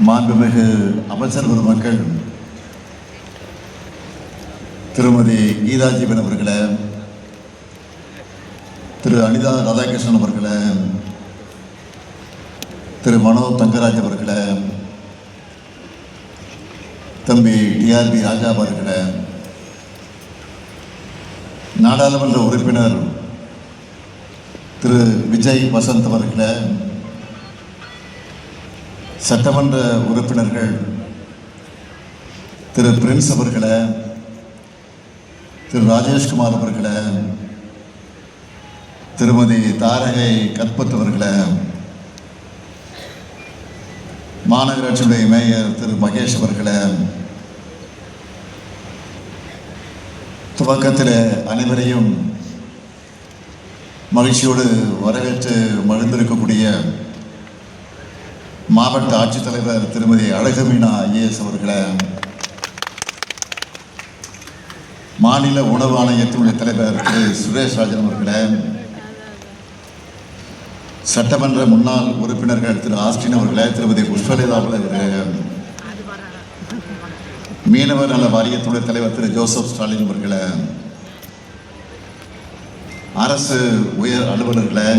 மாண்புமிகு அமைச்சர் பெருமக்கள், திருமதி கீதா ஜீவன் அவர்களே, திரு அனிதா ராதாகிருஷ்ணன் அவர்களே, திரு மனோ தங்கராஜ் அவர்களே, தம்பி டிஆர்பி ராஜா அவர்களே, நாடாளுமன்ற உறுப்பினர் திரு விஜய் வசந்த் அவர்களே, சட்டமன்ற உறுப்பினர்கள் திரு பிரின்ஸ் அவர்களே, திரு ராஜேஷ்குமார் அவர்களே, திருமதி தாரகை கத்பத் அவர்களே, மாநகராட்சியுடைய மேயர் திரு மகேஷ் அவர்களே, துவக்கத்தில் அனைவரையும் மகிழ்ச்சியோடு வரவேற்று மகிழ்ந்திருக்கக்கூடிய மாவட்ட ஆட்சித்தலைவர் திருமதி அழகுமீனா ஐஏஎஸ் அவர்களே, மாநில உணவு ஆணையத்தினுடைய தலைவர் திரு சுரேஷ் ராஜன் அவர்களே, சட்டமன்ற முன்னாள் உறுப்பினர்கள் திரு ஆஸ்டின் அவர்களே, திருமதி புஷ்பலதா அவர்களே, மீனவர் நல வாரியத்துடைய தலைவர் திரு ஜோசப் ஸ்டாலின் அவர்களே, அரசு உயர் அலுவலர்களே,